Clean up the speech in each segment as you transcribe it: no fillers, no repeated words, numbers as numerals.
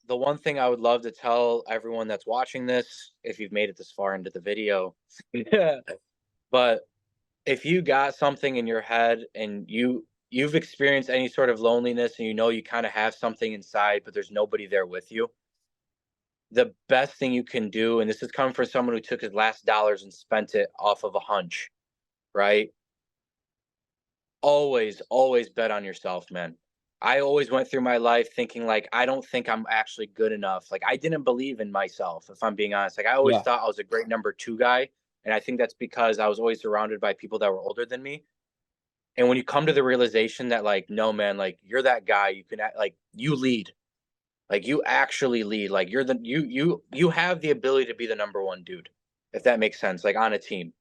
the one thing I would love to tell everyone that's watching this, if you've made it this far into the video, yeah, but if you got something in your head and you've experienced any sort of loneliness and you know you kind of have something inside, but there's nobody there with you, the best thing you can do, and this is coming from someone who took his last dollars and spent it off of a hunch, right? Always bet on yourself, man. I always went through my life thinking like I don't think I'm actually good enough. Like I didn't believe in myself, if I'm being honest. Like I always Yeah. thought I was a great number 2 guy, and I think that's because I was always surrounded by people that were older than me. And when you come to the realization that like no man, like you're that guy, you can act, like you lead. Like you actually lead. Like you have the ability to be the number 1 dude, if that makes sense, like on a team.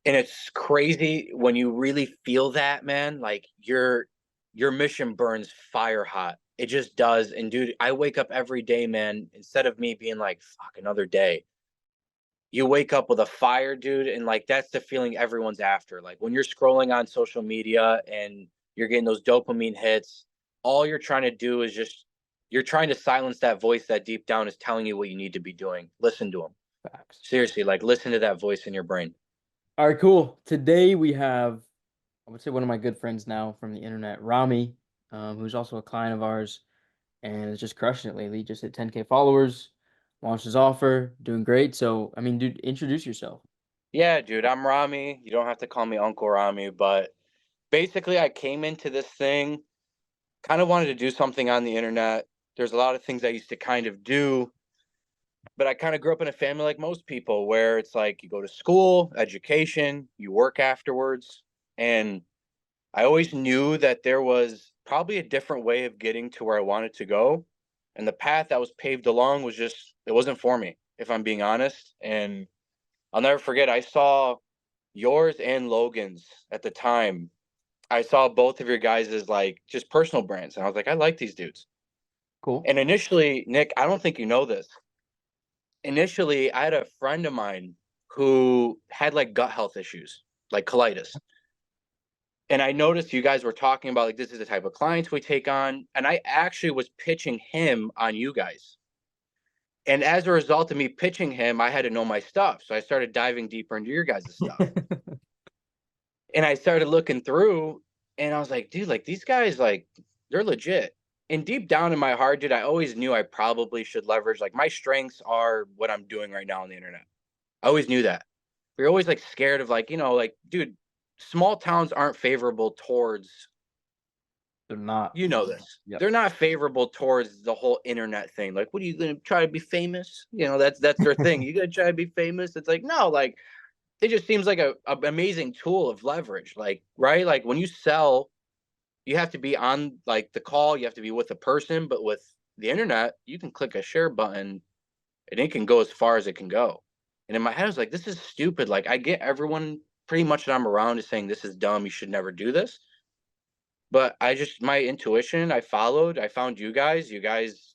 And it's crazy when you really feel that, man, like your mission burns fire hot. It just does. And dude, I wake up every day, man, instead of me being like, fuck another day. You wake up with a fire, dude, and like that's the feeling everyone's after. Like when you're scrolling on social media and you're getting those dopamine hits, all you're trying to do is just you're trying to silence that voice that deep down is telling you what you need to be doing. Listen to them. Facts. Seriously, like listen to that voice in your brain. All right, cool. Today we have, I would say, one of my good friends now from the internet, Rami, who's also a client of ours and is just crushing it lately. Just hit 10K followers, launched his offer, doing great. So, I mean, dude, introduce yourself. Yeah, dude, I'm Rami. You don't have to call me Uncle Rami, but basically, I came into this thing, kind of wanted to do something on the internet. There's a lot of things I used to kind of do, but I kind of grew up in a family like most people where it's like you go to school, education, you work afterwards. And I always knew that there was probably a different way of getting to where I wanted to go. And the path that was paved along was just, it wasn't for me, if I'm being honest. And I'll never forget, I saw yours and Logan's at the time. I saw both of your guys' as like just personal brands. And I was like, I like these dudes. Cool. And initially, Nick, I don't think you know this. Initially, I had a friend of mine who had like gut health issues, like colitis. And I noticed you guys were talking about like this is the type of clients we take on. And I actually was pitching him on you guys. And as a result of me pitching him, I had to know my stuff. So I started diving deeper into your guys' stuff. And I started looking through and I was like, dude, like these guys, like they're legit. And deep down in my heart, dude, I always knew I probably should leverage like my strengths are what I'm doing right now on the internet. I always knew that. We're always like scared of like, like, dude, small towns aren't favorable towards, They're not. you know this. Yep. They're not favorable towards the whole internet thing. Like, what are you gonna try to be famous? That's their thing. You gonna try to be famous? It's like, no, like it just seems like a amazing tool of leverage. Like, right? Like when you sell, you have to be on like the call, you have to be with a person, but with the internet, you can click a share button and it can go as far as it can go. And in my head, I was like, this is stupid. Like, I get everyone pretty much that I'm around is saying this is dumb. You should never do this. But I just, my intuition, I followed. I found you guys. You guys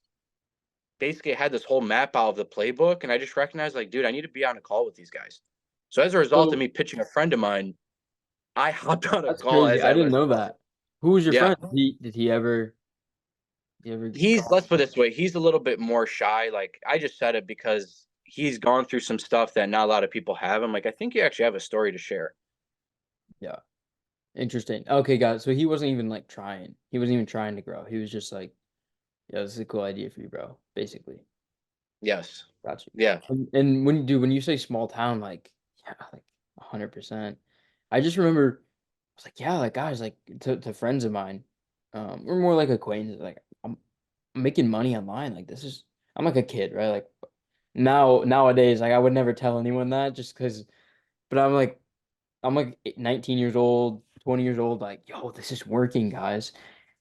basically had this whole map out of the playbook. And I just recognized, like, dude, I need to be on a call with these guys. So as a result of So me pitching a friend of mine, I hopped on a that's call crazy. as I I didn't listened. know that. Who was your Yeah. friend? Did he ever Let's call? put it this way, he's a little bit more shy. Like, I just said it because he's gone through some stuff that not a lot of people have. I'm like, I think you actually have a story to share. Yeah. Interesting. Okay, got it. So he wasn't even like trying. He wasn't even trying to grow. He was just like, yeah, this is a cool idea for you, bro. Basically. Yes. Got you. Yeah. And when you say small town, like, yeah, like 100%. I just remember I was like, yeah, like guys, like to friends of mine, we're more like acquaintances. Like I'm making money online. Like this is I'm like a kid, right? Like nowadays, like I would never tell anyone that just because, but I'm like 19 years old, 20 years old, like, yo, this is working, guys.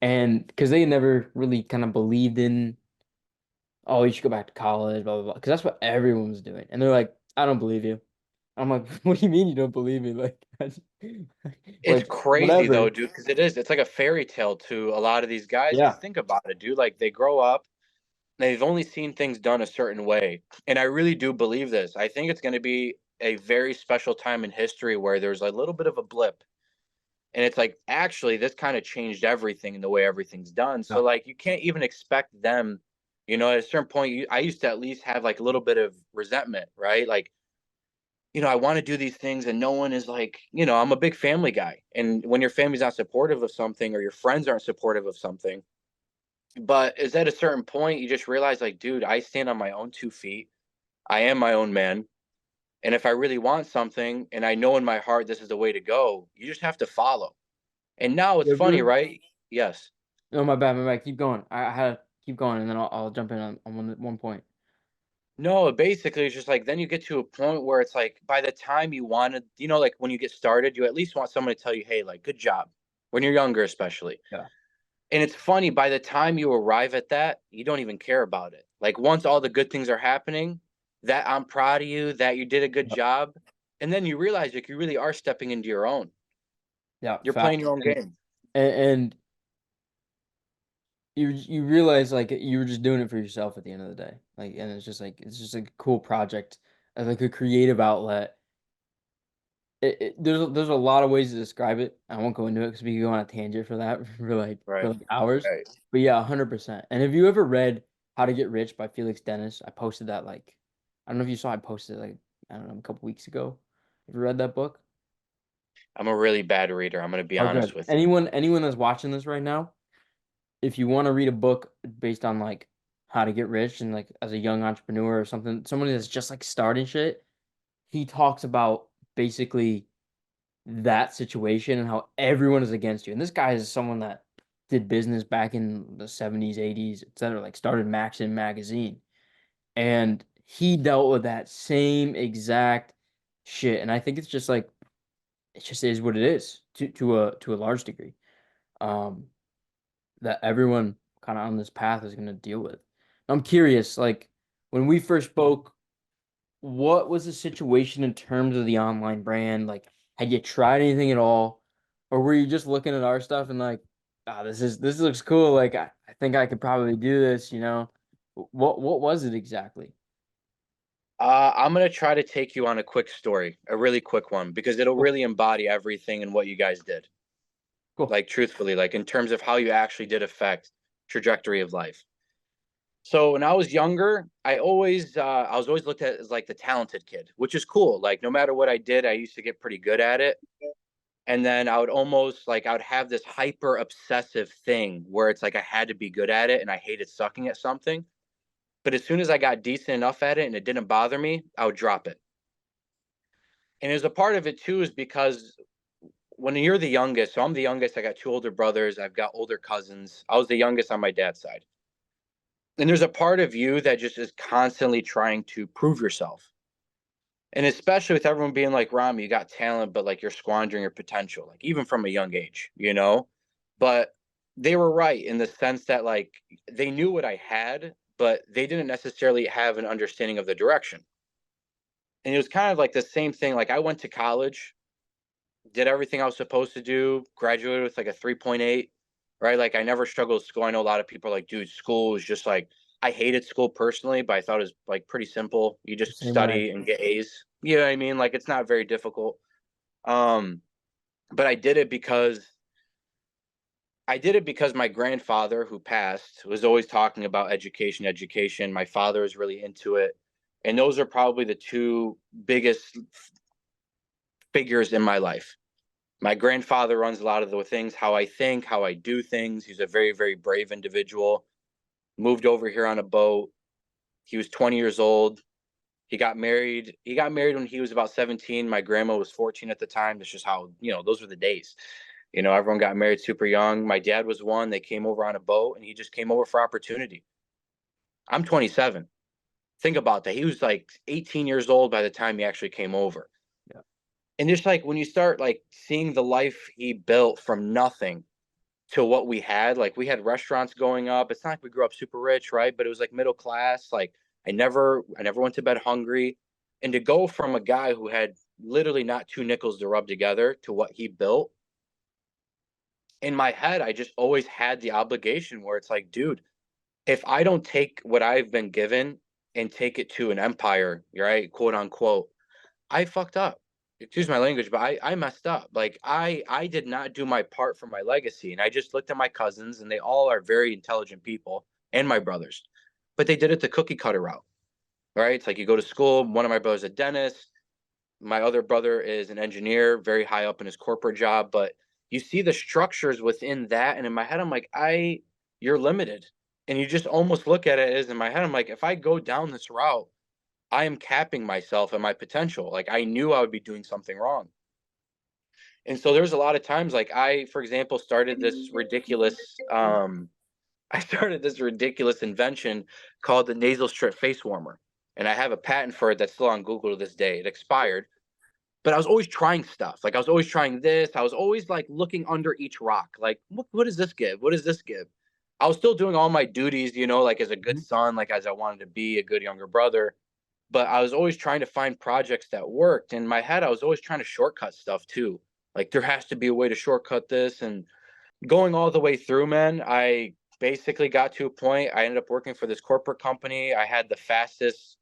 And because they never really kind of believed in, oh, you should go back to college, blah, blah, blah. Because that's what everyone was doing. And they're like, I don't believe you. I'm like, what do you mean you don't believe me? Like, It's like crazy though, whatever. dude, because it is. It's like a fairy tale to a lot of these guys. Because Yeah. think about it, dude. Like they grow up, they've only seen things done a certain way, and I really do believe this. I think it's going to be a very special time in history where there's a little bit of a blip, And it's like, actually, this kind of changed everything in the way everything's done. Yeah. So like, you can't even expect them, at a certain point, I used to at least have like a little bit of resentment, right? Like, I want to do these things and no one is like, I'm a big family guy. And when your family's not supportive of something or your friends aren't supportive of something, but is at a certain point, you just realize like, dude, I stand on my own 2 feet. I am my own man. And if I really want something and I know in my heart this is the way to go, you just have to follow. And now it's You funny, ever? right? Yes. No, my bad, my bad. Keep going. I had to keep going, and then I'll jump in on one point. No, basically, it's just like then you get to a point where it's like by the time you want to, like when you get started, you at least want someone to tell you, hey, like, good job when you're younger, especially. Yeah. And it's funny, by the time you arrive at that, you don't even care about it. Like, once all the good things are happening, that I'm proud of you, that you did a good Yeah. job. And then you realize like you really are stepping into your own. Yeah, You're playing facts. your own game. And you realize like you were just doing it for yourself at the end of the day. Like, and it's just like a cool project, like a creative outlet. There's a lot of ways to describe it. I won't go into it because we could go on a tangent for that for Right. like hours. Right. But yeah, 100%. And have you ever read How to Get Rich by Felix Dennis? I posted that like I don't know if you saw. I posted it like I don't know a couple weeks ago. Have you read that book? I'm a really bad reader. I'm going to be Oh, honest good. with you. Anyone that's watching this right now, if you want to read a book based on like how to get rich and like as a young entrepreneur or something, somebody that's just like starting shit, he talks about basically that situation and how everyone is against you. And this guy is someone that did business back in the 70s, 80s, etc. Like started Maxim magazine. And he dealt with that same exact shit. And I think it's just like it just is what it is to a large degree. Um, that everyone kind of on this path is going to deal with. I'm curious, like when we first spoke, what was the situation in terms of the online brand? Like, had you tried anything at all, or were you just looking at our stuff and like, ah, this looks cool. Like, I think I could probably do this. You know, what was it exactly? I'm gonna try to take you on a quick story, a really quick one, because it'll Cool, really embody everything in what you guys did. cool. Like truthfully, like in terms of how you actually did affect trajectory of life. So when I was younger, I was always looked at as like the talented kid, which is cool. Like no matter what I did, I used to get pretty good at it. And then I would have this hyper obsessive thing where it's like I had to be good at it and I hated sucking at something. But as soon as I got decent enough at it and it didn't bother me, I would drop it. And as a part of it too is because when you're the youngest, so I'm the youngest, I got two older brothers, I've got older cousins. I was the youngest on my dad's side. And there's a part of you that just is constantly trying to prove yourself. And especially with everyone being like, Ram, you got talent, but like you're squandering your potential, like even from a young age. But they were right in the sense that like they knew what I had, but they didn't necessarily have an understanding of the direction. And it was kind of like the same thing. Like I went to college, did everything I was supposed to do, graduated with like a 3.8, right? Like I never struggled with school. I know a lot of people are like, dude, school is just like, I hated school personally, but I thought it was like pretty simple. You just Same way. study and get A's. You know what I mean? Like it's not very difficult. Um, but I did it because my grandfather who passed was always talking about education, education. My father was really into it. And those are probably the two biggest figures in my life. My grandfather runs a lot of the things, how I think, how I do things. He's a very, very brave individual. Moved over here on a boat. He was 20 years old. He got married. He got married when he was about 17. My grandma was 14 at the time. That's just how, those were the days. Everyone got married super young. My dad was one. They came over on a boat and he just came over for opportunity. I'm 27. Think about that. He was like 18 years old by the time he actually came over. Yeah. And just like when you start like seeing the life he built from nothing to what we had. Like we had restaurants going up. It's not like we grew up super rich, right? But it was like middle class. Like I never went to bed hungry. And to go from a guy who had literally not two nickels to rub together to what he built, in my head, I just always had the obligation where it's like, dude, if I don't take what I've been given and take it to an empire, right? Quote unquote, I fucked up. excuse my language, but I messed up. Like I did not do my part for my legacy. And I just looked at my cousins and they all are very intelligent people and my brothers. But they did it the cookie cutter route. Right? It's like you go to school, one of my brothers a dentist, my other brother is an engineer, very high up in his corporate job, but you see the structures within that and in my head I'm like, you're limited. And you just almost look at it as in my head I'm like, if I go down this route, I am capping myself and my potential. Like I knew I would be doing something wrong. And so there's a lot of times like I, for example, started this ridiculous I started this ridiculous invention called the nasal strip face warmer. And I have a patent for it that's still on Google to this day. It expired, but I was always trying stuff. Like I was always trying this. I was always like looking under each rock. Like, what does this give? What does this give? I was still doing all my duties, you know, like as a good Mhm. son, like as I wanted to be a good younger brother. But I was always trying to find projects that worked. In my head, I was always trying to shortcut stuff too. Like there has to be a way to shortcut this. And going all the way through, man, I basically got to a point. I ended up working for this corporate company. I had the fastest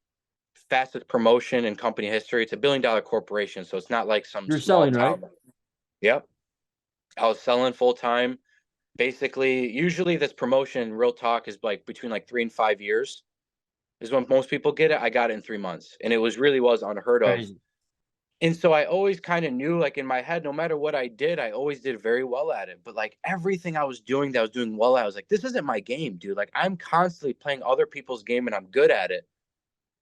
promotion in company history. It's $1 billion corporation, so it's not like some You're small selling, right? town. Yep. I was selling full time. Basically, usually this promotion, real talk, is like between like 3 and 5 years is when most people get it. I got it in 3 months, and it was unheard of. Crazy. And so I always kind of knew, like in my head, no matter what I did, I always did very well at it. But like everything I was doing that I was doing well at, I was like, this isn't my game, dude. Like I'm constantly playing other people's game and I'm good at it.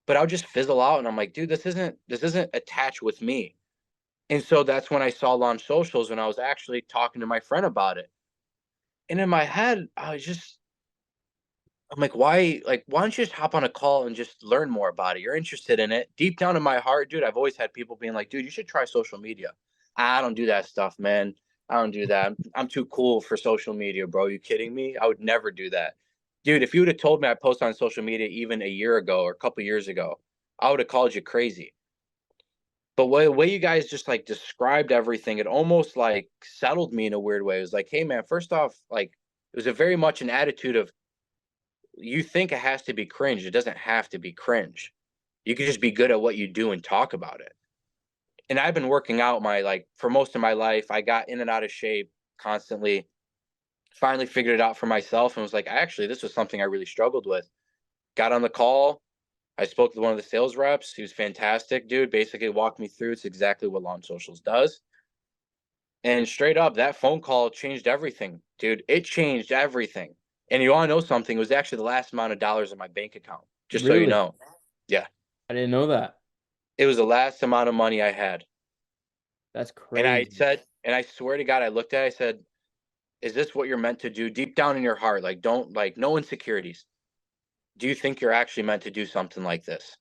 But I'll just fizzle out and I'm like, dude, this isn't attached with me. And so that's when I saw Launch Socials and I was actually talking to my friend about it. And in my head, I'm like, why don't you just hop on a call and just learn more about it? You're interested in it. Deep down in my heart, dude, I've always had people being like, dude, you should try social media. I don't do that stuff, man. I don't do that. I'm too cool for social media, bro. You kidding me? I would never do that. Dude, if you would have told me I post on social media even a year ago or a couple years ago, I would have called you crazy. But the way you guys just like described everything, it almost like settled me in a weird way. It was like, hey man, first off, like it was a very much an attitude of you think it has to be cringe. It doesn't have to be cringe. You could just be good at what you do and talk about it. And I've been working out my like for most of my life. I got in and out of shape constantly. Finally figured it out for myself and was like, actually, this was something I really struggled with. Got on the call. I spoke with one of the sales reps. He was fantastic, dude. Basically walked me through. It's exactly what Launch Socials does. And straight up, that phone call changed everything, dude. It changed everything. And you want to know something? It was actually the last amount of dollars in my bank account, just so you Really? know. Yeah. I didn't know that. It was the last amount of money I had. That's And I crazy. said, and I swear to God, I looked at it, I said, is this what you're meant to do deep down in your heart? Like, don't, like, no insecurities. Do you think you're actually meant to do something like this?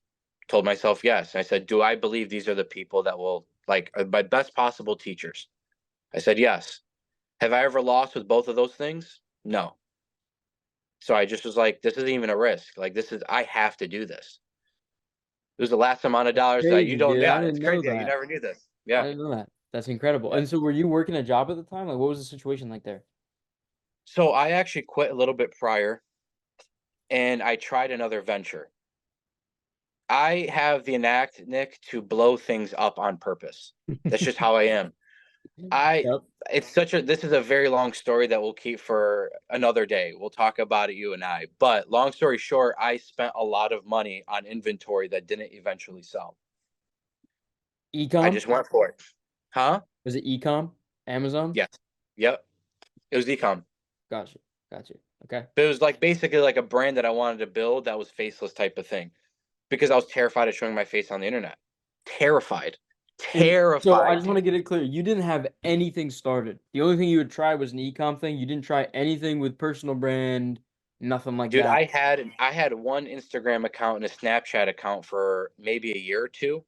Told myself yes. I said, do I believe these are the people that will, like, are my best possible teachers? I said, yes. Have I ever lost with both of those things? No. So I just was like, this isn't even a risk. Like, I have to do this. It was the last amount of That's dollars that you crazy, don't, dude. I yeah, it's didn't know crazy. You that. never knew this. I Yeah. didn't know that. That's incredible. Yeah. And so were you working a job at the time? Like what was the situation like there? So I actually quit a little bit prior and I tried another venture. I have the knack, Nick, to blow things up on purpose. That's just how I am. I Yep. it's such a this is a very long story that we'll keep for another day. We'll talk about it, you and I. But long story short, I spent a lot of money on inventory that didn't eventually sell. I Ecom? just went for it. Huh? Was it ecom? Amazon? Yes. Yep. It was ecom. Gotcha. Gotcha. Okay. But it was like basically like a brand that I wanted to build that was faceless type of thing. Because I was terrified of showing my face on the internet. Terrified. And so I Terrified, just want to dude. get it clear. You didn't have anything started. The only thing you would try was an ecom thing. You didn't try anything with personal brand, nothing like Dude, that. I had one Instagram account and a Snapchat account for maybe a year or two.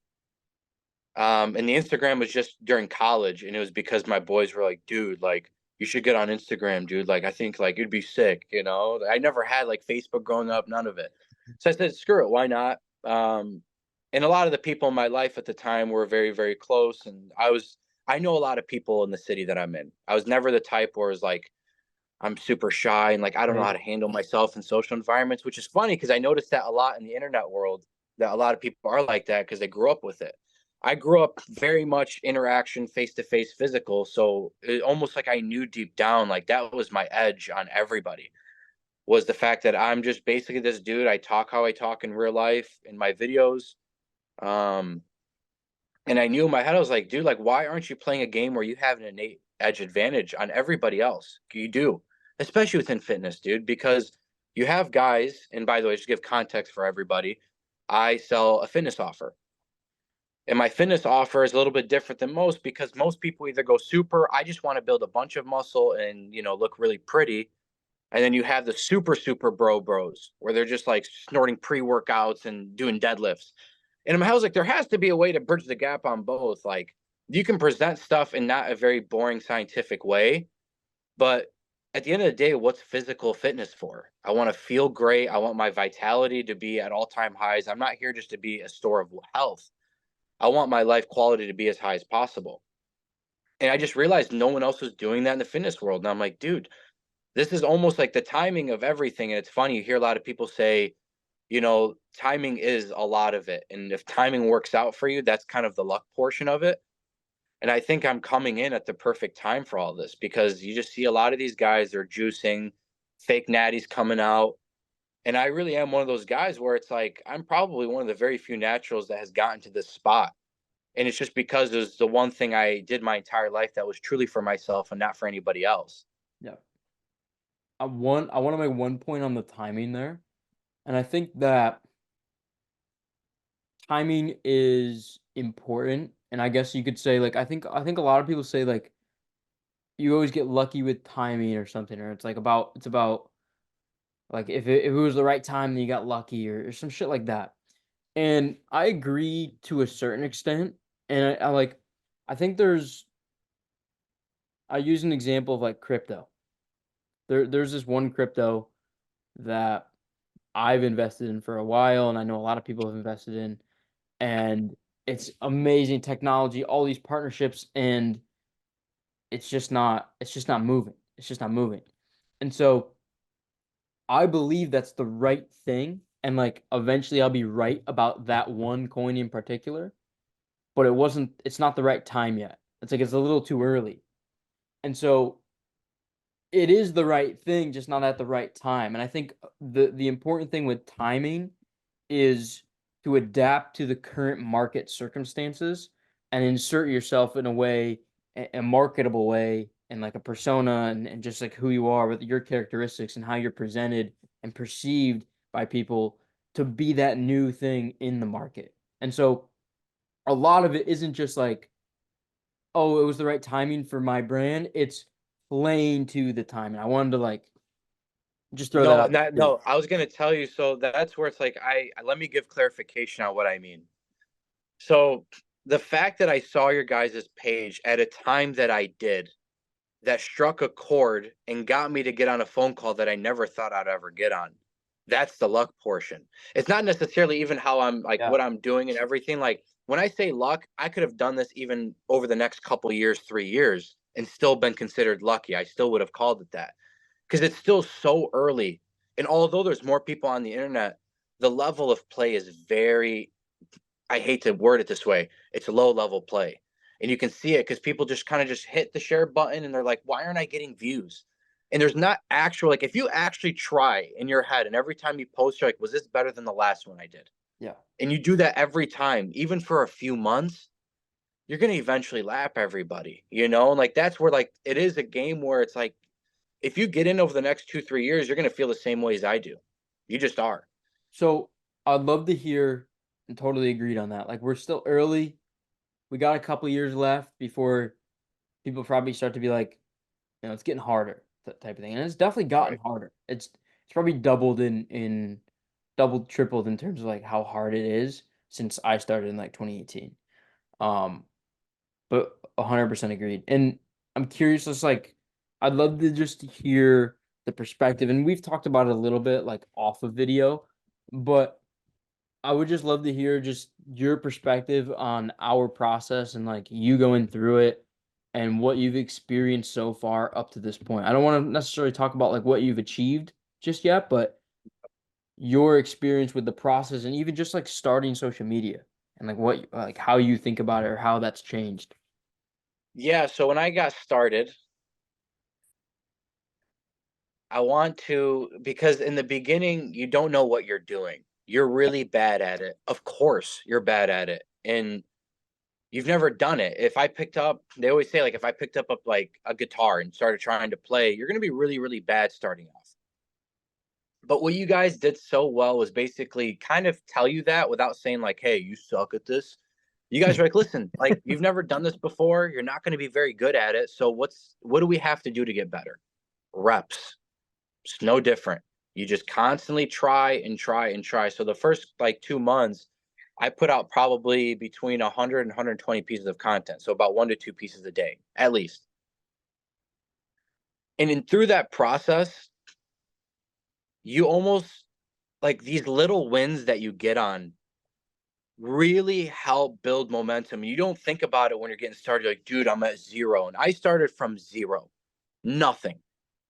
And the Instagram was just during college, and it was because my boys were like, dude, like you should get on Instagram, dude. Like I think like you'd be sick, you know. I never had like Facebook growing up, none of it. So I said, screw it, why not? And a lot of the people in my life at the time were very, very close, and I know a lot of people in the city that I'm in. I was never the type where it's like I'm super shy and like I don't know how Right. to handle myself in social environments, which is funny because I noticed that a lot in the internet world that a lot of people are like that because they grew up with it. I grew up very much interaction, face to face, physical. So it almost like I knew deep down, like that was my edge on everybody. Was the fact that I'm just basically this dude. I talk how I talk in real life in my videos. Um, and I knew in my head, I was like, dude, like, why aren't you playing a game where you have an innate edge advantage on everybody else? You do, especially within fitness, dude, because you have guys, and by the way, just to give context for everybody, I sell a fitness offer. And my fitness offer is a little bit different than most because most people either go super, I just want to build a bunch of muscle and, look really pretty. And then you have the super, super bros where they're just like snorting pre workouts and doing deadlifts. And I was like, there has to be a way to bridge the gap on both. Like, you can present stuff in not a very boring scientific way, but at the end of the day, what's physical fitness for? I want to feel great. I want my vitality to be at all time highs. I'm not here just to be a store of health. I want my life quality to be as high as possible. And I just realized no one else was doing that in the fitness world. And I'm like, dude, this is almost like the timing of everything. And it's funny, you hear a lot of people say, timing is a lot of it. And if timing works out for you, that's kind of the luck portion of it. And I think I'm coming in at the perfect time for all this because you just see a lot of these guys, they're juicing, fake natties coming out. And I really am one of those guys where it's like, I'm probably one of the very few naturals that has gotten to this spot. And it's just because it was the one thing I did my entire life that was truly for myself and not for anybody else. Yeah. I want to make one point on the timing there. And I think that timing is important. And I guess you could say like I think a lot of people say like you always get lucky with timing or something, or it's about like if it was the right time then you got lucky or some shit like that. And I agree to a certain extent. And I think I use an example of like crypto. There's this one crypto that I've invested in for a while, and I know a lot of people have invested in, and it's amazing technology, all these partnerships, and it's just not moving. It's just not moving. And so I believe that's the right thing. And like eventually I'll be right about that one coin in particular, but it's not the right time yet. It's like it's a little too early. And so it is the right thing, just not at the right time. And I think the important thing with timing is to adapt to the current market circumstances and insert yourself in a way, a marketable way, and like a persona and just like who you are with your characteristics and how you're presented and perceived by people to be that new thing in the market. And so a lot of it isn't just like, oh, it was the right timing for my brand. It's playing to the time. And I wanted to like just throw that No, out not there too. no. I was gonna tell you. So that's where it's like I let me give clarification on what I mean. So the fact that I saw your guys' page at a time that I did, that struck a chord and got me to get on a phone call that I never thought I'd ever get on. That's the luck portion. It's not necessarily even how I'm like Yeah. what I'm doing and everything. Like when I say luck, I could have done this even over the next couple years, 3 years, and still been considered lucky. I still would have called it that because it's still so early. And although there's more people on the internet, the level of play is very, I hate to word it this way, it's low level play. And you can see it because people just kind of just hit the share button and they're like, why aren't I getting views? And there's not actual, like, if you actually try in your head and every time you post, you're like, was this better than the last one I did? Yeah. And you do that every time, even for a few months, you're going to eventually lap everybody, And like, that's where, like, it is a game where it's like, if you get in over the next 2, 3 years, you're going to feel the same way as I do. You just are. So I'd love to hear and totally agreed on that. Like we're still early. We got a couple years left before people probably start to be like, it's getting harder, that type of thing. And it's definitely gotten Right. harder. It's probably doubled, tripled in terms of like how hard it is since I started in like 2018. Um, but 100% agreed. And I'm curious, just like I'd love to just hear the perspective. And we've talked about it a little bit like off of video, but I would just love to hear just your perspective on our process and like you going through it and what you've experienced so far up to this point. I don't want to necessarily talk about like what you've achieved just yet, but your experience with the process and even just like starting social media and like what like how you think about it or how that's changed. Yeah, so when I got started, I want to, because in the beginning you don't know what you're doing. You're really bad at it. Of course, you're bad at it. And you've never done it. If I picked up, they always say like if I picked up like a guitar and started trying to play, you're going to be really really bad starting off. But what you guys did so well was basically kind of tell you that without saying like, "Hey, you suck at this." You guys are like, "Listen, like you've never done this before. You're not going to be very good at it. So what do we have to do to get better? Reps. It's no different. You just constantly try and try and try." So the first like 2 months, I put out probably between 100 and 120 pieces of content. So about 1 to 2 pieces a day, at least. And in through that process, you almost like these little wins that you get on really help build momentum. You don't think about it when you're getting started. You're like, dude, I'm at zero. And I started from zero, nothing.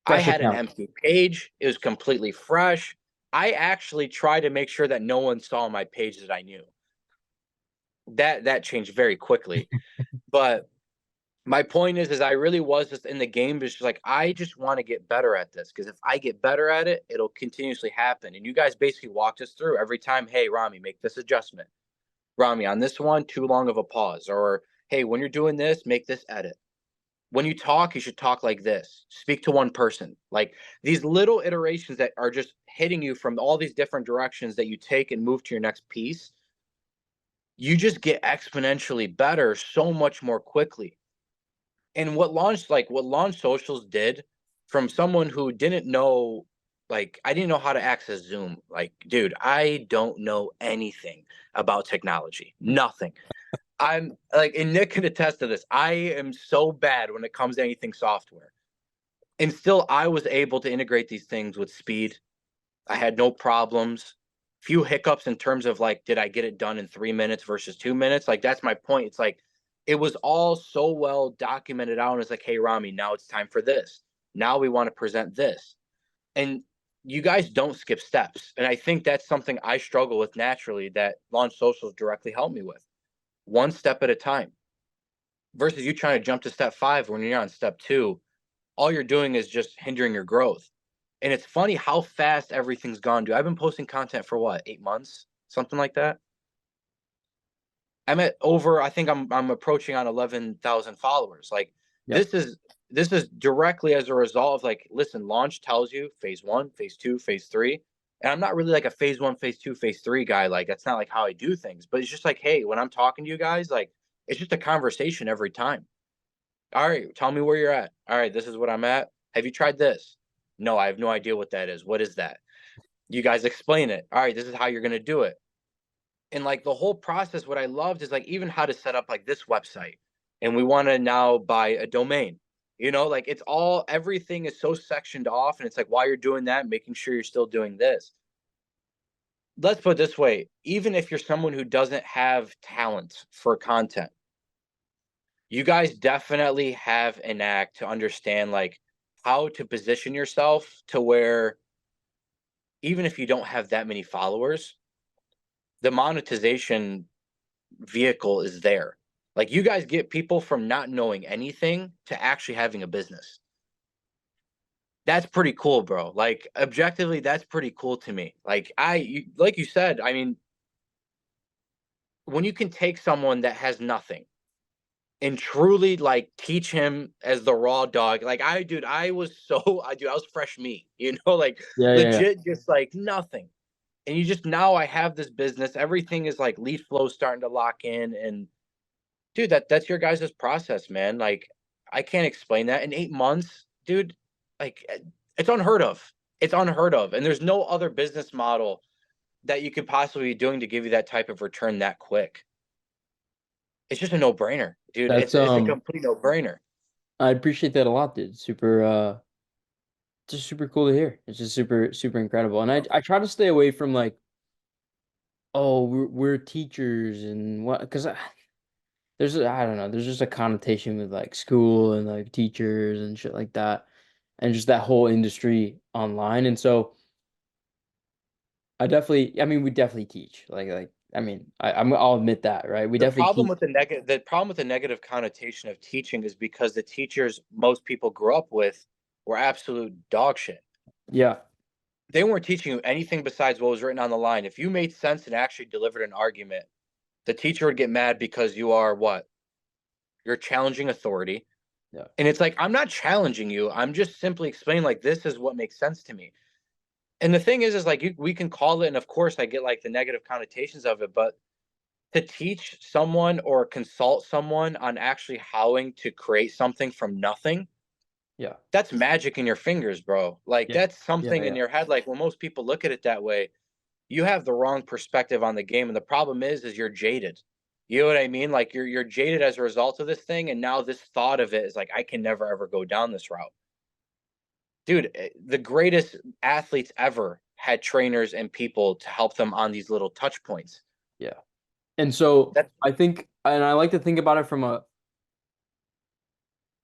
I Fresh had an account. empty page. It was completely fresh. I actually tried to make sure that no one saw my page that I knew. That changed very quickly. But my point is I really was just in the game, just like I just want to get better at this because if I get better at it, it'll continuously happen. And you guys basically walked us through every time. Hey, Rami, make this adjustment. Rami, on this one, too long of a pause. Or hey, when you're doing this, make this edit. When you talk, you should talk like this. Speak to one person. Like these little iterations that are just hitting you from all these different directions that you take and move to your next piece, you just get exponentially better so much more quickly. And what Launch Socials did from someone who didn't know, like I didn't know how to access Zoom. Like, dude, I don't know anything about technology. Nothing. I'm like, and Nick can attest to this. I am so bad when it comes to anything software. And still I was able to integrate these things with speed. I had no problems. Few hiccups in terms of like, did I get it done in 3 minutes versus 2 minutes? Like that's my point. It's like it was all so well documented out. And it's like, hey, Rami, now it's time for this. Now we want to present this. And you guys don't skip steps. And I think that's something I struggle with naturally that Launch Socials directly helped me with. One step at a time versus you trying to jump to step five when you're on step two. All you're doing is just hindering your growth. And it's funny how fast everything's gone, dude. I've been posting content for what, 8 months? Something like that. I'm at over, I think I'm approaching on 11,000 followers. Like Yep. this is directly as a result of like, listen, Launch tells you phase one, phase two, phase three. And I'm not really like a phase one, phase two, phase three guy. Like that's not like how I do things. But it's just like, hey, when I'm talking to you guys, like it's just a conversation every time. All right, tell me where you're at. All right, this is what I'm at. Have you tried this? No, I have no idea what that is. What is that? You guys explain it. All right, this is how you're going to do it. And like the whole process, what I loved is like even how to set up like this website. And we want to now buy a domain. You know, like it's all everything is so sectioned off. And it's like while you're doing that, making sure you're still doing this. Let's put it this way, even if you're someone who doesn't have talent for content, you guys definitely have an knack to understand like how to position yourself to where even if you don't have that many followers, the monetization vehicle is there. Like you guys get people from not knowing anything to actually having a business. That's pretty cool, bro. Like objectively, that's pretty cool to me. Like you said, I mean, when you can take someone that has nothing and truly like teach him as the raw dog. Like dude, I was so I was fresh meat, like Yeah, yeah, yeah. legit just like nothing. And you just now I have this business. Everything is like lead flow starting to lock in. And dude, that's your guys' process, man. Like I can't explain that. In 8 months, dude, like it's unheard of. It's unheard of. And there's no other business model that you could possibly be doing to give you that type of return that quick. It's just a no-brainer, dude. That's It's a complete no-brainer. I appreciate that a lot, dude. Super just super cool to hear. It's just super super incredible. And I try to stay away from like, oh, we're teachers and what because I don't know, there's just a connotation with like school and like teachers and shit like that and just that whole industry online. And so I mean we definitely teach. Like I mean, I'll admit that, right? We The definitely problem keep. with the problem with the negative connotation of teaching is because the teachers most people grew up with were absolute dog shit. Yeah, They weren't teaching you anything besides what was written on the line. If you made sense and actually delivered an argument, the teacher would get mad because you are what? You're challenging authority. yeah, And it's like, I'm not challenging you. I'm just simply explaining like this is what makes sense to me. And the thing is like we can call it, and of course I get like the negative connotations of it, but to teach someone or consult someone on actually howing to create something from nothing, yeah, that's magic in your fingers, bro. Like yeah, that's yeah, something in yeah. your head. Like when most people look at it that way, you have the wrong perspective on the game. And the problem is you're jaded. You know what I mean? Like you're jaded as a result of this thing, and now this thought of it is like, I can never ever go down this route. Dude, the greatest athletes ever had trainers and people to help them on these little touch points. Yeah. And so That's I think, and I like to think about it from a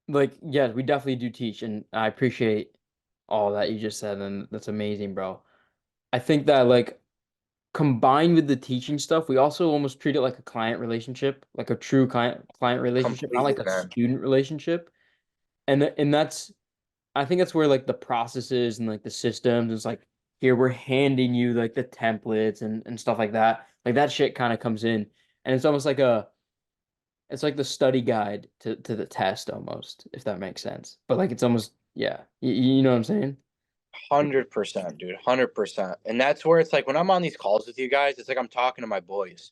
like, yes, we definitely do teach, and I appreciate all that you just said, and that's amazing, bro. I think that like combined with the teaching stuff, we also almost treat it like a client relationship, like a true client relationship, not completely, like a man. student relationship. And that's I think that's where like the processes and like the systems is like here we're handing you like the templates and stuff like that. Like that shit kind of comes in, and it's almost like a it's like the study guide to the test almost, if that makes sense. But like it's almost yeah, you know what I'm saying? 100%, dude. 100%. And that's where it's like when I'm on these calls with you guys, it's like I'm talking to my boys.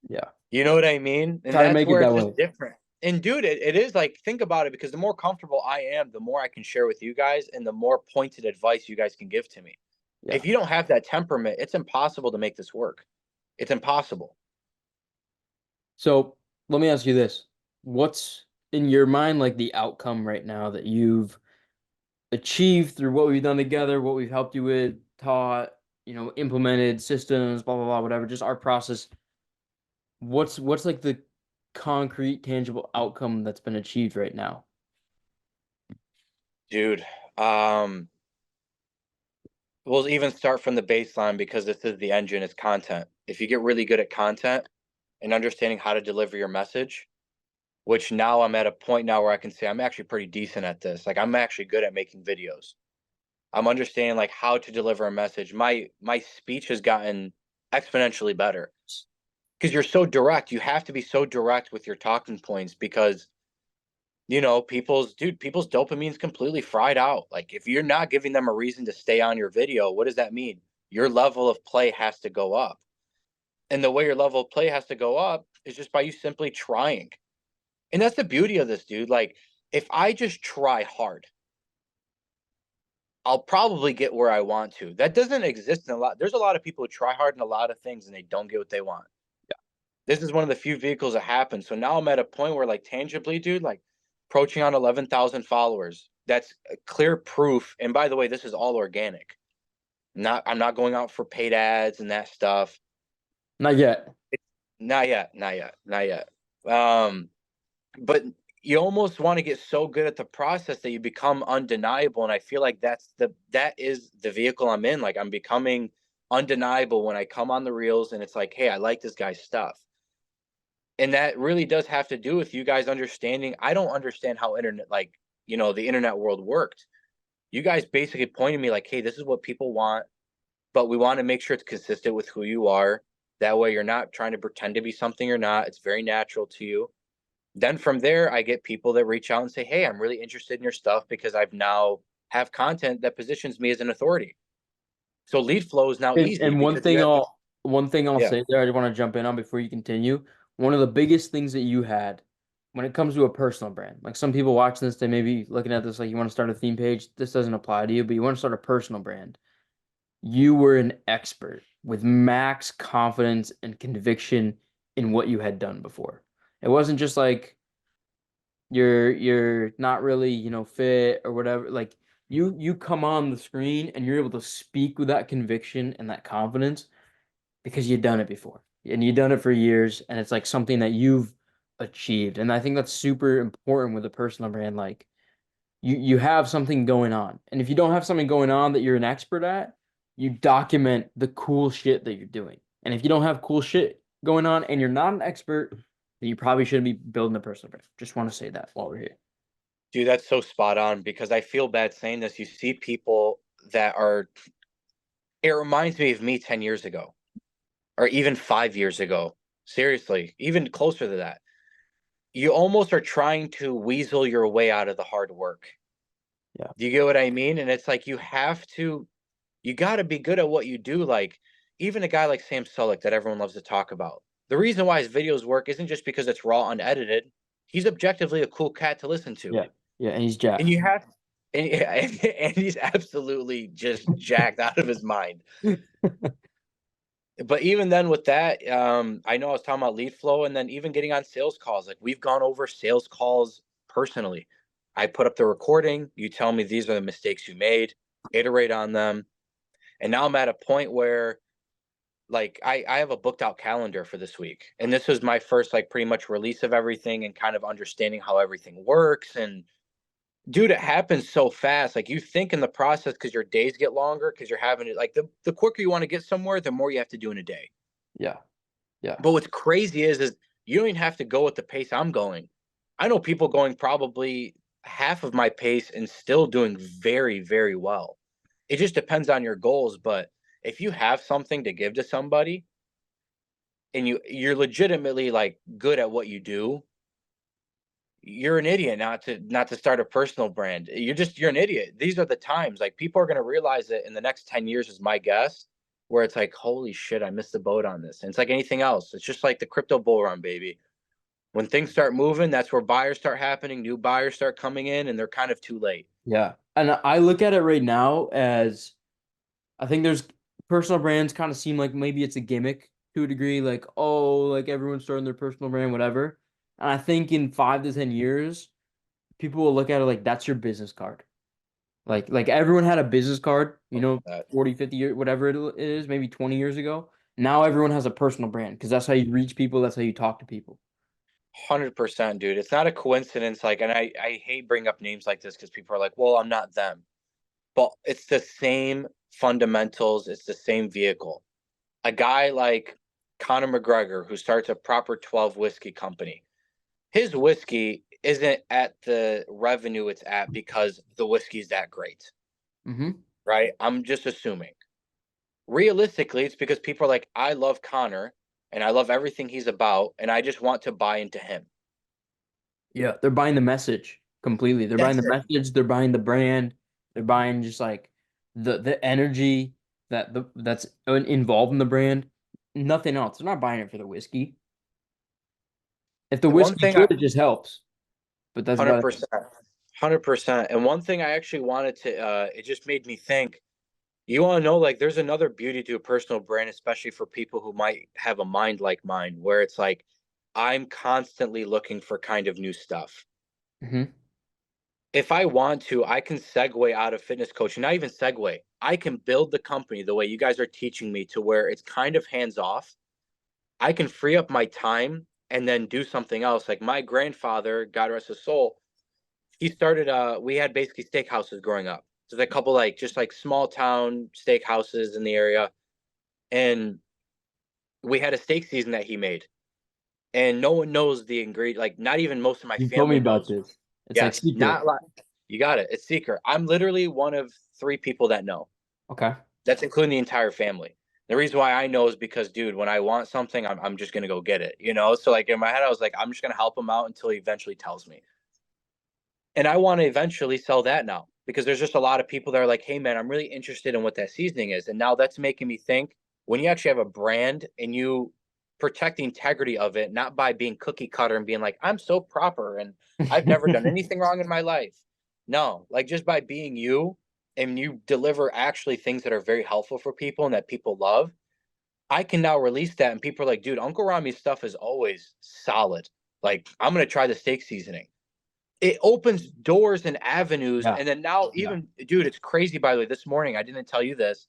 Yeah. You know what I mean? And Try to that's make it where that it's just way. different. And dude, it is like, think about it, because the more comfortable I am, the more I can share with you guys and the more pointed advice you guys can give to me. Yeah. If you don't have that temperament, it's impossible to make this work. It's impossible. So let me ask you this. What's in your mind like the outcome right now that you've achieved through what we've done together, what we've helped you with, taught, implemented systems, blah blah blah, whatever, just our process. What's like the concrete, tangible outcome that's been achieved right now? Dude, we'll even start from the baseline because this is the engine, is content. If you get really good at content and understanding how to deliver your message, which now I'm at a point now where I can say I'm actually pretty decent at this. Like I'm actually good at making videos. I'm understanding like how to deliver a message. My speech has gotten exponentially better because you're so direct. You have to be so direct with your talking points because people's dopamine's completely fried out. Like if you're not giving them a reason to stay on your video, what does that mean? Your level of play has to go up. And the way your level of play has to go up is just by you simply trying. And that's the beauty of this, dude. Like if I just try hard, I'll probably get where I want to. That doesn't exist in a lot. There's a lot of people who try hard in a lot of things and they don't get what they want. This is one of the few vehicles that happens. So now I'm at a point where, like, tangibly, dude, like approaching on 11,000 followers. That's clear proof. And by the way, this is all organic. I'm not going out for paid ads and that stuff. Not yet. Not yet, not yet, not yet. Um, but you almost want to get so good at the process that you become undeniable. And I feel like that is the vehicle I'm in. Like I'm becoming undeniable when I come on the reels and it's like, hey, I like this guy's stuff. And that really does have to do with you guys understanding. I don't understand how internet, like, the internet world worked. You guys basically pointed me like, hey, this is what people want, but we want to make sure it's consistent with who you are. That way you're not trying to pretend to be something you're not. It's very natural to you. Then from there, I get people that reach out and say, hey, I'm really interested in your stuff because I've now have content that positions me as an authority. So lead flow is now easy And because you have, one thing I'll yeah, say there, I just want to jump in on before you continue. One of the biggest things that you had when it comes to a personal brand, like some people watching this, they may be looking at this like you want to start a theme page. This doesn't apply to you, but you want to start a personal brand. You were an expert with max confidence and conviction in what you had done before. It wasn't just like you're not really, fit or whatever. Like you come on the screen and you're able to speak with that conviction and that confidence because you've done it before. And you've done it for years and it's like something that you've achieved. And I think that's super important with a personal brand. Like you have something going on. And if you don't have something going on that you're an expert at, you document the cool shit that you're doing. And if you don't have cool shit, going on and you're not an expert, then you probably shouldn't be building a personal brand. Just want to say that while we're here. Dude, that's so spot on because I feel bad saying this. You see people that are, it reminds me of me 10 years ago or even 5 years ago. Seriously, even closer to that. You almost are trying to weasel your way out of the hard work. Yeah. Do you get what I mean? And it's like you got to be good at what you do. Like, even a guy like Sam Sulek that everyone loves to talk about. The reason why his videos work isn't just because it's raw, unedited. He's objectively a cool cat to listen to. Yeah. Yeah. And he's And Jack. you have, and he's absolutely just jacked out of his mind. But even then, with that, I know I was talking about lead flow, and then even getting on sales calls. Like we've gone over sales calls personally. I put up the recording. You tell me these are the mistakes you made. Iterate on them, and now I'm at a point where, like, I have a booked out calendar for this week, and this was my first like pretty much release of everything and kind of understanding how everything works. And dude, it happens so fast. Like you think in the process because your days get longer because you're having it. Like the quicker you want to get somewhere, the more you have to do in a day. Yeah. Yeah. But what's crazy is you don't even have to go at the pace I'm going. I know people going probably half of my pace and still doing very, very well. It just depends on your goals. But if you have something to give to somebody and you're legitimately like good at what you do, you're an idiot not to start a personal brand. You're an idiot. These are the times like people are going to realize it in the next 10 years is my guess, where it's like holy shit, I missed the boat on this. And it's like anything else. It's just like the crypto bull run, baby. When things start moving, that's where buyers start happening, new buyers start coming in, and they're kind of too late. Yeah. And I look at it right now as I think there's personal brands kind of seem like maybe it's a gimmick to a degree, like, oh, like everyone's starting their personal brand, whatever. And I think in 5 to 10 years, people will look at it like that's your business card. Like everyone had a business card, That 40, 50 years, whatever it is, maybe 20 years ago. Now everyone has a personal brand because that's how you reach people, that's how you talk to people. 100%, dude. It's not a coincidence. Like, and I hate bringing up names like this because people are like, well, I'm not them. But it's the same fundamentals, it's the same vehicle. A guy like Conor McGregor, who starts a proper 12 whiskey company, his whiskey isn't at the revenue it's at because the whiskey's that great, Mm-hmm. right? I'm just assuming. Realistically, it's because people are like, I love Conor and I love everything he's about, and I just want to buy into him. Yeah, they're buying the message completely. They're buying That's the it. message, they're buying the brand, they're buying just like the energy that's involved in the brand. Nothing else. They're not buying it for the whiskey. If the The one whiskey's thing I good, it just helps. But that's about it. 100%, 100%. And one thing I actually wanted to, it just made me think. You want to know, like, there's another beauty to a personal brand, especially for people who might have a mind like mine, where it's like, I'm constantly looking for kind of new stuff. Hmm. If I want to, I can segue out of fitness coaching, not even segue. I can build the company the way you guys are teaching me to where it's kind of hands off. I can free up my time and then do something else. Like my grandfather, God rest his soul, he started we had basically steakhouses growing up. So there's a couple like just like small town steakhouses in the area. And we had a steak season that he made. And no one knows the ingredient, like not even most of my You told me family about knows. this. It's like Yes, secret. not like you got it. It's secret. I'm literally one of three people that know. Okay. That's including the entire family. The reason why I know is because, dude, when I want something, I'm just gonna go get it. So like in my head, I was like, I'm just gonna help him out until he eventually tells me. And I want to eventually sell that now because there's just a lot of people that are like, hey man, I'm really interested in what that seasoning is. And now that's making me think when you actually have a brand and you protect the integrity of it, not by being cookie cutter and being like, I'm so proper and I've never done anything wrong in my life. No, like just by being you and you deliver actually things that are very helpful for people and that people love, I can now release that. And people are like, dude, Uncle Rami's stuff is always solid. Like, I'm going to try the steak seasoning. It opens doors and avenues. Yeah. And then now, Yeah. even, dude, it's crazy, by the way. This morning, I didn't tell you this,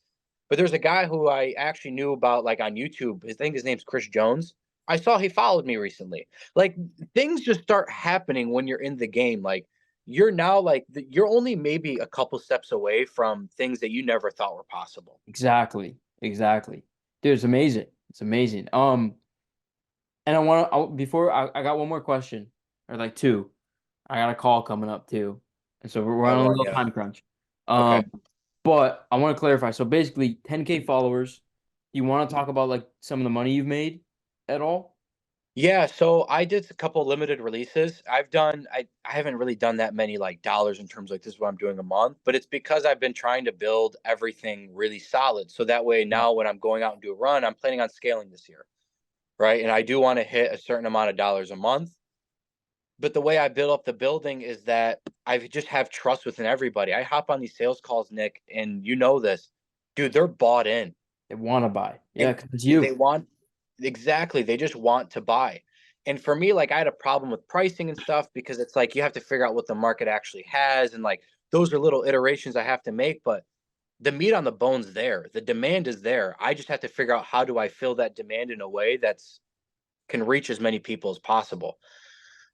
but there's a guy who I actually knew about, like on YouTube. I think his name's Chris Jones. I saw he followed me recently. Like, things just start happening when you're in the game. Like, you're now like, you're only maybe a couple steps away from things that you never thought were possible. Exactly. Exactly. Dude, it's amazing. It's amazing. And I want to before I got one more question or like two. I got a call coming up too, and so we're I'll on a run little you. time crunch. Okay. Um, but I want to clarify. So basically, 10K followers. You want to talk about like some of the money you've made at all? Yeah, so I did a couple limited releases. I haven't really done that many like dollars in terms like this is what I'm doing a month, but it's because I've been trying to build everything really solid. So that way Yeah. now when I'm going out and do a run, I'm planning on scaling this year, right? And I do want to hit a certain amount of dollars a month. But the way I build up the building is that I just have trust within everybody. I hop on these sales calls, Nick, and you know this. Dude, they're bought in. They want to buy. Yeah, And 'cause it's they you. want exactly, they just want to buy. And for me, like I had a problem with pricing and stuff because it's like you have to figure out what the market actually has and like those are little iterations I have to make, but the meat on the bone's there. The demand is there. I just have to figure out how do I fill that demand in a way that's can reach as many people as possible.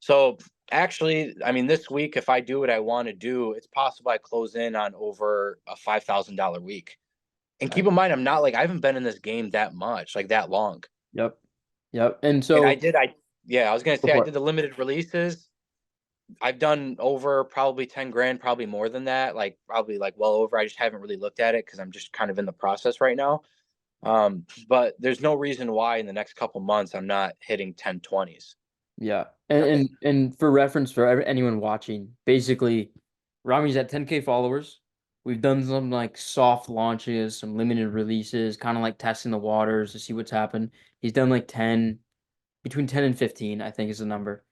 So actually, I mean, this week, if I do what I want to do, it's possible I close in on over a $5,000 week. And keep Nice. in mind, I'm not like I haven't been in this game that much, like that long. Yep. Yep. And And so yeah, I was gonna go say I for it. did the limited releases. I've done over probably 10 grand, probably more than that, like probably like well over. I just haven't really looked at it because I'm just kind of in the process right now. But there's no reason why in the next couple months I'm not hitting 1020s. Yeah. And for reference for anyone watching, basically Rami's at 10K followers. We've done some like soft launches, some limited releases, kind of like testing the waters to see what's happened. He's done like 10, between 10 and 15, I think is the number.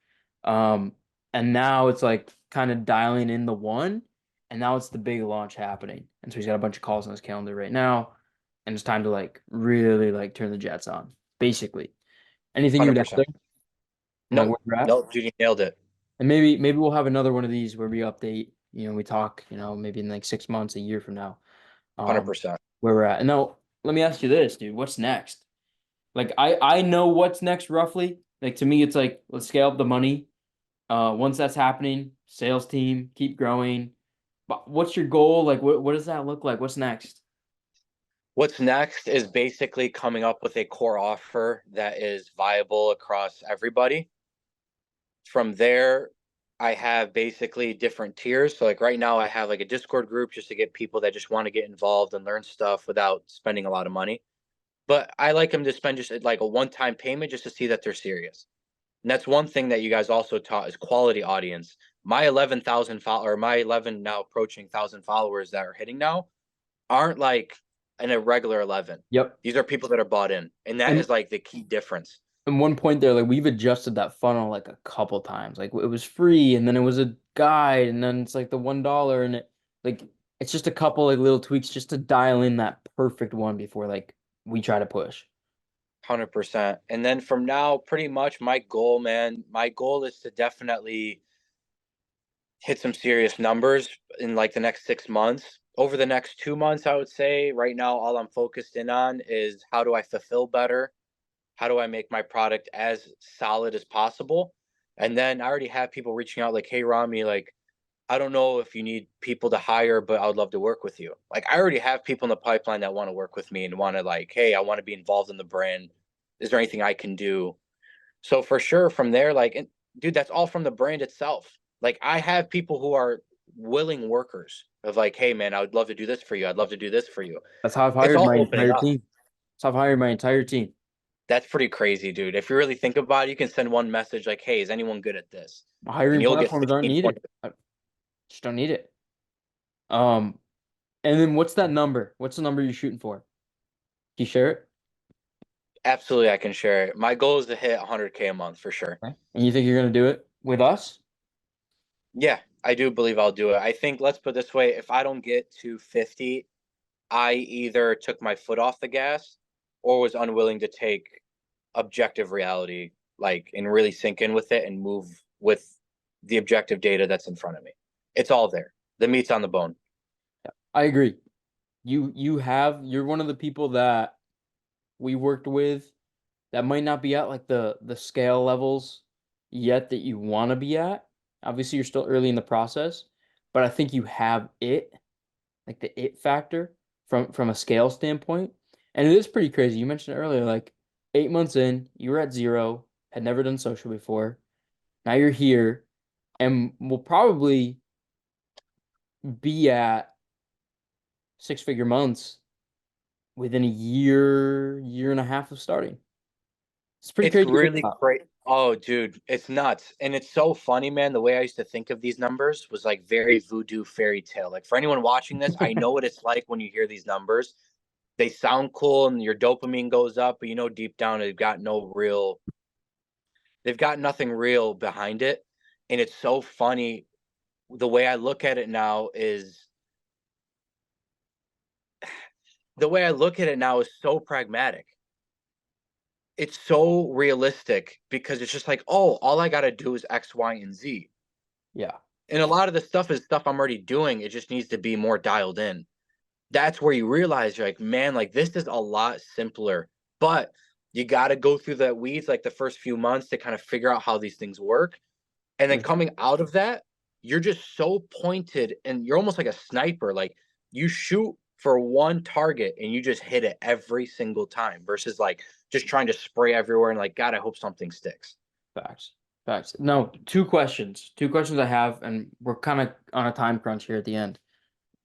Um, and now it's like kind of dialing in the one, and now it's the big launch happening. And so he's got a bunch of calls on his calendar right now, and it's time to like really like turn the jets on, basically. Anything you would add 100%. there about Nope. where we're at? Nope. Judy nailed it. And maybe we'll have another one of these where we update, we talk, maybe in like 6 months, a year from now, um, 100%. where we're at. And now let me ask you this, dude, what's next? Like I know what's next roughly. Like to me, it's like let's scale up the money. Once that's happening, sales team, keep growing. But what's your goal? Like what does that look like? What's next? What's next is basically coming up with a core offer that is viable across everybody. From there, I have basically different tiers. So like right now I have like a Discord group just to get people that just want to get involved and learn stuff without spending a lot of money. But I like them to spend just like a one-time payment just to see that they're serious. And that's one thing that you guys also taught is quality audience. My 11,000 or my 11 now approaching 1,000 followers that are hitting now aren't like an irregular 11. Yep. These are people that are bought in. And that And is like the key difference. and one point there, like we've adjusted that funnel like a couple times. Like it was free, and then it was a guide, and then it's like the $1, and like it's just a couple like little tweaks just to dial in that perfect one before like we try to push. 100%. And then from now, pretty much my goal, man, my goal is to definitely hit some serious numbers in like the next 6 months. Over the next 2 months, I would say right now, all I'm focused in on is how do I fulfill better? How do I make my product as solid as possible? And then I already have people reaching out like, hey, Rami, like, I don't know if you need people to hire, but I would love to work with you. Like, I already have people in the pipeline that want to work with me and want to, like, hey, I want to be involved in the brand. Is there anything I can do? So for sure, from there, like, and, dude, that's all from the brand itself. Like, I have people who are willing workers of like, hey, man, I would love to do this for you. I'd love to do this for you. That's how I've It's hired all my opening entire up. team. That's how I've hired my entire team. That's pretty crazy, dude. If you really think about it, you can send one message like, hey, is anyone good at this? And Hiring you'll get platforms aren't 15, needed. 20. I just don't need it. Um, and then what's that number? What's the number you're shooting for? Can you share it? Absolutely, I can share it. My goal is to hit 100K a month for sure. Okay. And you think you're gonna do it with us? Yeah, I do believe I'll do it. I think, let's put it this way, if I don't get to 50, I either took my foot off the gas or was unwilling to take objective reality, like, and really sink in with it and move with the objective data that's in front of me. It's all there. The meat's on the bone. I agree. You're one of the people that we worked with that might not be at like the scale levels yet that you want to be at. Obviously, you're still early in the process, but I think you have it, like the it factor from a scale standpoint. And it is pretty crazy. You mentioned earlier, like 8 months in, you were at zero. had never done social before. Now you're here, and will probably be at six-figure months within a year, year and a half of starting. It's pretty It's crazy to think really about. great. Oh, dude, it's nuts. And it's so funny, man. The way I used to think of these numbers was like very voodoo fairy tale. Like for anyone watching this, I know what it's like when you hear these numbers. They sound cool and your dopamine goes up, but you know deep down they've got nothing real behind it. And it's so funny. The way I look at it now is the way I look at it now is so pragmatic. It's so realistic because it's just like, oh, all I got to do is X, Y, and Z. Yeah. And a lot of the stuff is stuff I'm already doing. It just needs to be more dialed in. That's where you realize you're like, man, like this is a lot simpler. But you got to go through the weeds like the first few months to kind of figure out how these things work. And then For sure. coming out of that, you're just so pointed and you're almost like a sniper. Like you shoot for one target and you just hit it every single time versus like just trying to spray everywhere and like, God, I hope something sticks. Facts. Facts. No, two questions. Two questions I have, and we're kind of on a time crunch here at the end.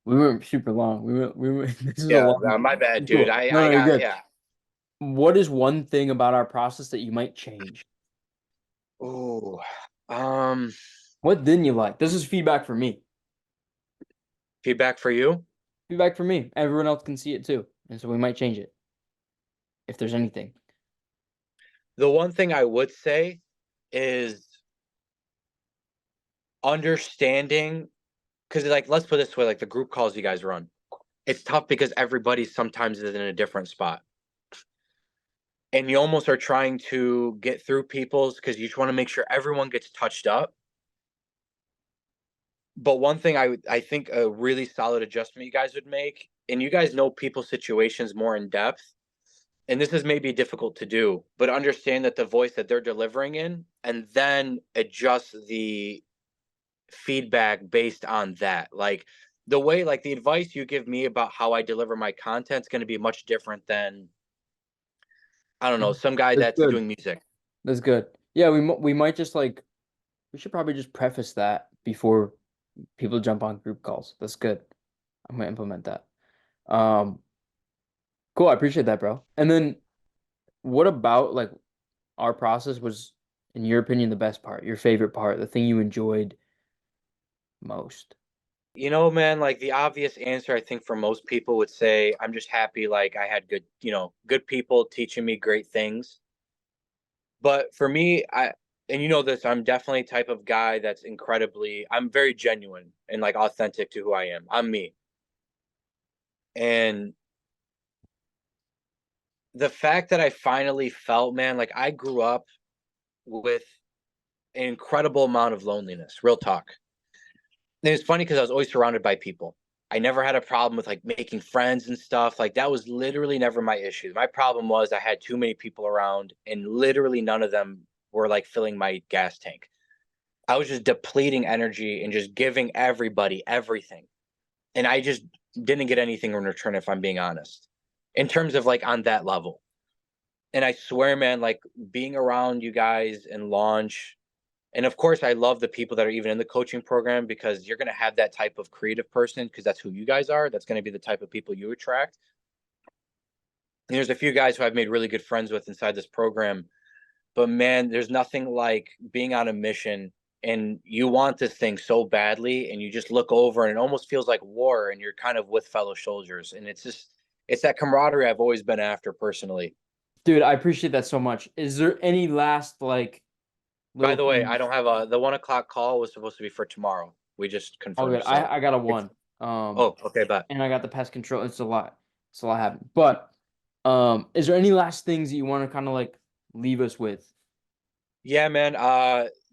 We weren't super long. This is a Yeah, long. my bad, dude. Cool. No, I no, you're got, good. yeah. What is one thing about our process that you might change? Oh, um, What didn't you like? This is feedback for me. feedback for you. Feedback for me. Everyone else can see it too, and so we might change it if there's anything. The one thing I would say is understanding, because like, let's put it this way, like the group calls you guys run, it's tough because everybody sometimes is in a different spot. And you almost are trying to get through people's because you just want to make sure everyone gets touched up. But one thing I think a really solid adjustment you guys would make, and you guys know people's situations more in depth, and this is maybe difficult to do, but understand that the voice that they're delivering in, and then adjust the feedback based on that. Like the way, like the advice you give me about how I deliver my content is going to be much different than I don't know some guy That's that's good. doing music. That's good. Yeah, we might just like we should probably just preface that before people jump on group calls. That's good. I'm gonna implement that. Um, cool. I appreciate that, bro. And then what about like our process was, in your opinion, the best part, your favorite part, the thing you enjoyed most? You know, man, like the obvious answer I think for most people would say, I'm just happy like I had good, good people teaching me great things. But for me, and you know this, I'm definitely type of guy that's I'm very genuine and like authentic to who I am. I'm me. And the fact that I finally felt, man, like I grew up with an incredible amount of loneliness, real talk. And it's funny because I was always surrounded by people. I never had a problem with like making friends and stuff. Like that was literally never my issue. My problem was I had too many people around and literally none of them were like filling my gas tank. I was just depleting energy and just giving everybody everything. And I just didn't get anything in return, if I'm being honest, in terms of like on that level. And I swear, man, like being around you guys and launch, and of course, I love the people that are even in the coaching program because you're going to have that type of creative person because that's who you guys are. That's going to be the type of people you attract. And there's a few guys who I've made really good friends with inside this program. But man, there's nothing like being on a mission and you want this thing so badly and you just look over and it almost feels like war and you're kind of with fellow soldiers. And it's that camaraderie I've always been after personally. Dude, I appreciate that so much. Is there any last like By little the way, I things? don't have the 1 o'clock call was supposed to be for tomorrow. We just All confirmed. good. So I got a it's, one. oh, okay, but And I got the pest control. It's a lot. It's a lot happening. But is there any last things that you want to kind of like leave us with? yeah, man.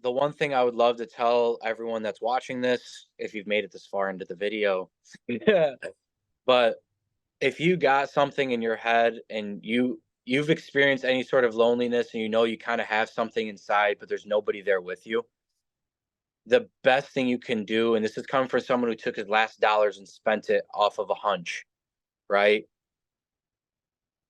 The one thing I would love to tell everyone that's watching this, if you've made it this far into the video, yeah, but if you got something in your head and you've experienced any sort of loneliness and you know you kind of have something inside, but there's nobody there with you, the best thing you can do, and this is coming from someone who took his last dollars and spent it off of a hunch, right?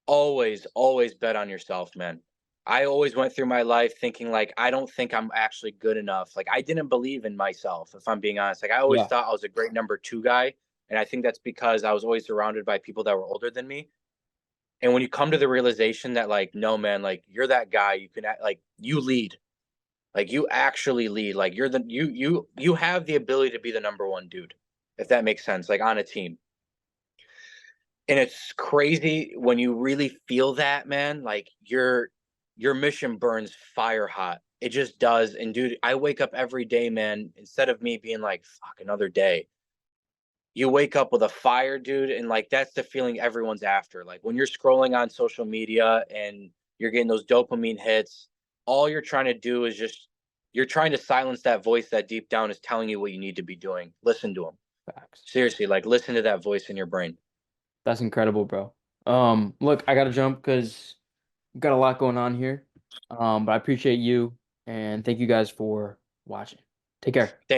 Always, always bet on yourself, man. I always went through my life thinking like I don't think I'm actually good enough. Like I didn't believe in myself, if I'm being honest. Like I always Yeah. thought I was a great number two guy. And I think that's because I was always surrounded by people that were older than me. And when you come to the realization that like, no man, like you're that guy, you can like you lead. Like you actually lead. Like you're the you have the ability to be the number one dude, if that makes sense, like on a team. And it's crazy when you really feel that, man. Like your mission burns fire hot. It just does. And dude, I wake up every day, man. Instead of me being like, "Fuck, another day," you wake up with a fire, dude. And like that's the feeling everyone's after. Like when you're scrolling on social media and you're getting those dopamine hits, all you're trying to do is just you're trying to silence that voice that deep down is telling you what you need to be doing. Listen to them. Facts. Seriously, like listen to that voice in your brain. That's incredible, bro. Look, I gotta jump because we've got a lot going on here. But I appreciate you and thank you guys for watching. Take care.